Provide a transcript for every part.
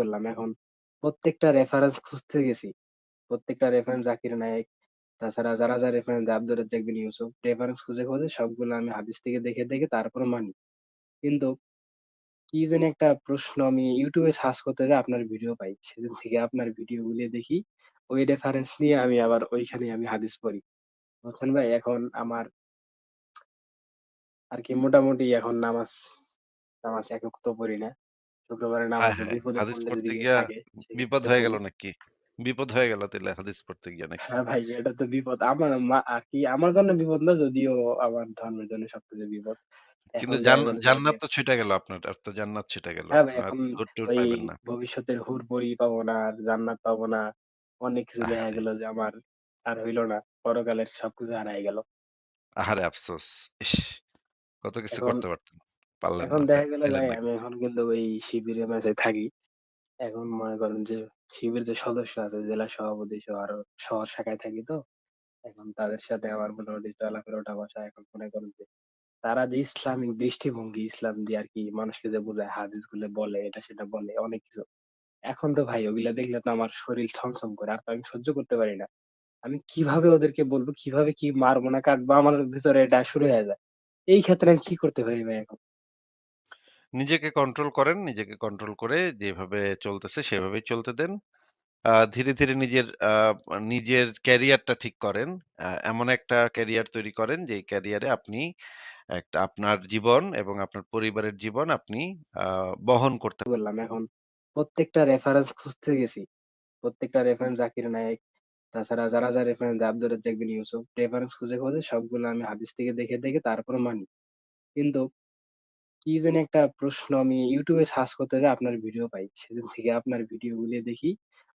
করলাম। এখন প্রত্যেকটা রেফারেন্স খুঁজতে গেছি। প্রত্যেকটা রেফারেন্স জাকির নায়েক, তাছাড়া যারা রেফারেন্স আব্দুর রাজ্জাক বিন ইউসুফ, রেফারেন্স খুঁজে সবগুলো আমি হাদিস থেকে দেখে তারপরে মানি। কিন্তু কি জানি একটা প্রশ্ন আমি YouTube এ সার্চ করতে যেয়ে আপনার ভিডিও পাই। সেদিন থেকে আপনার ভিডিওগুলি দেখি। ওই রেফারেন্স নিয়ে আমি আবার ওইখানেই আমি হাদিস পড়ি। বুঝছেন ভাই? এখন আমার আরকি মোটামুটি এখন নামাজ এক ওয়াক্ত পড়ি না। শুক্রবারের হ্যাঁ, নামাজে হ্যাঁ। বিপদে হাদিস পড়লে পড়তে যদি গিয়া থাকে বিপদ সেক্ষেত্রে হয়ে গেল পড়ি। নাকি? বিপদ হয়ে গেল তাইলে হাদিস পড়তে গিয়া নাকি? হ্যাঁ ভাই, এটা তো বিপদ। আমার আরকি আমার জন্য বিপদ না, যদিও আমার ধর্মের জন্য সবথেকে বিপদ। এখন কিন্তু দেখা গেল যে জান্নাত তো ছুইটা গেল আপনার। আর তো জান্নাত ছুইটা গেল। হ্যাঁ ভাই, আর এখন হুর-টুর ওই পাইবেন না। ভবিষ্যতের হুরপরি পাবো না, আর জান্নাত পাবো না। অনেক কিছু দেখা আহারে! গেল যে আমার আর হইল না। পরকালের সবকিছু হারায় গেল। আহারে আফসোস! ইস! কত কিছু এখন করতে পারতেন। পারলেন এখন না। দেখা গেল পাইলেন ভাই, না আমি কিছু। এখন কিন্তু ওই শিবিরের মাঝে থাকি। এখন মনে করেন যে শিবির যে সদস্য আছে, জেলা সভাপতি সহ আরো শহর শাখায় থাকি তো। এখন তাদের সাথে আমার মোটামুটি চলাফেরা ওঠা বসা, এখন মনে করেন যে তারা যে ইসলামিক দৃষ্টিভঙ্গি, ইসলাম দিয়ে আরকি মানুষকে যে বুঝায়, হাদিস গুলো বলে, এটা সেটা বলে অনেক কিছু। এখন তো ভাই ওগুলা দেখলে তো আমার শরীর ছমছম করে। আর তো আমি সহ্য করতে পারি না। আমি কিভাবে ওদেরকে বলবো, কিভাবে কি মারবো না কাটবো, আমার ভিতরে এটা শুরু হয়ে যায়। এই ক্ষেত্রে আমি কি করতে পারি ভাই এখন? নিজেকে কন্ট্রোল করেন। নিজেকে কন্ট্রোল করে যেভাবে চলতেছে সেভাবেই চলতে দেন। ধীরে, ধীরে নিজের ক্যারিয়ারটা ঠিক করেন। এমন একটা ক্যারিয়ার তৈরি করেন যেই ক্যারিয়ারে আপনি আপনার জীবন এবং আপনার পরিবারের জীবন আপনি আ বহন করতে বললাম এখন প্রত্যেকটা রেফারেন্স খুঁজতে গেছি। প্রত্যেকটা রেফারেন্স জাকির নায়েক, তাছাড়া যারা রেফারেন্স আব্দুর রাজ্জাক বিন ইউসুফ, রেফারেন্স খুঁজে সবগুলো আমি হাদিস থেকে দেখে তারপরে মানি। কিন্তু কি জানি একটা প্রশ্ন আমি YouTube এ সার্চ করতে যেয়ে আপনার ভিডিও পাই। সেদিন থেকে আপনার ভিডিওগুলি দেখি।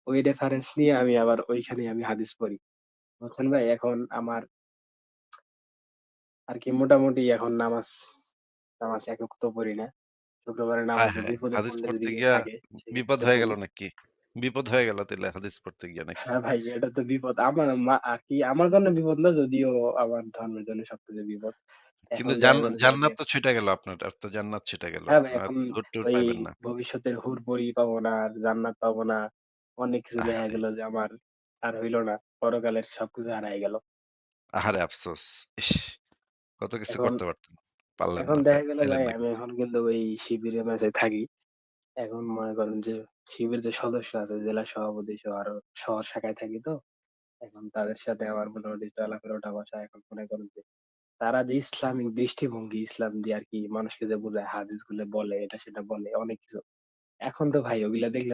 ওই রেফারেন্স নিয়ে আমি আবার ওইখানেই আমি হাদিস পড়ি। বুঝছেন ভাই? এখন আমার আরকি মোটামুটি এখন নামাজ এক ওয়াক্ত পড়ি না। শুক্রবারের হ্যাঁ, নামাজে হ্যাঁ। বিপদে হাদিস পড়লে যদি পড়তে কেউ গিয়া থাকে বিপদ সেক্ষেত্রে হয়ে গেল পড়ি। নাকি? বিপদ হয়ে গেল তাইলে হাদিস পড়তে গিয়া নাকি? হ্যাঁ ভাই, এটা তো বিপদ। আমার আরকি আমার জন্য বিপদ না, যদিও আমার ধর্মের জন্য সবথেকে বিপদ। এখন কিন্তু দেখা গেল যে জান্নাত তো ছুইটা গেল আপনার। আর তো জান্নাত ছুইটা গেল। হ্যাঁ ভাই, আর এখন হুর-টুর ওই পাইবেন না। ভবিষ্যতের হুরপরি পাবো না, আর জান্নাত পাবো না। অনেক কিছু দেখা আহারে! গেল যে আমার আর হইল না। পরকালের সবকিছু হারায় গেল। আহারে আফসোস! ইস! কত কিছু এখন করতে পারতেন। পারলেন এখন না। দেখা গেল পাইলেন ভাই, না আমি কিছু। এখন কিন্তু ওই শিবিরের মাঝে থাকি। এখন মনে করেন যে শিবির যে সদস্য আছে, জেলা সভাপতি সহ আরো শহর শাখায় থাকি তো। এখন তাদের সাথে আমার মোটামুটি চলাফেরা ওঠা বসা, এখন মনে করেন যে তারা যে ইসলামিক দৃষ্টিভঙ্গি, ইসলাম দিয়ে আরকি মানুষকে যে বুঝায়, হাদিস গুলো বলে, এটা সেটা বলে অনেক কিছু। এখন তো ভাই ওগুলা দেখলে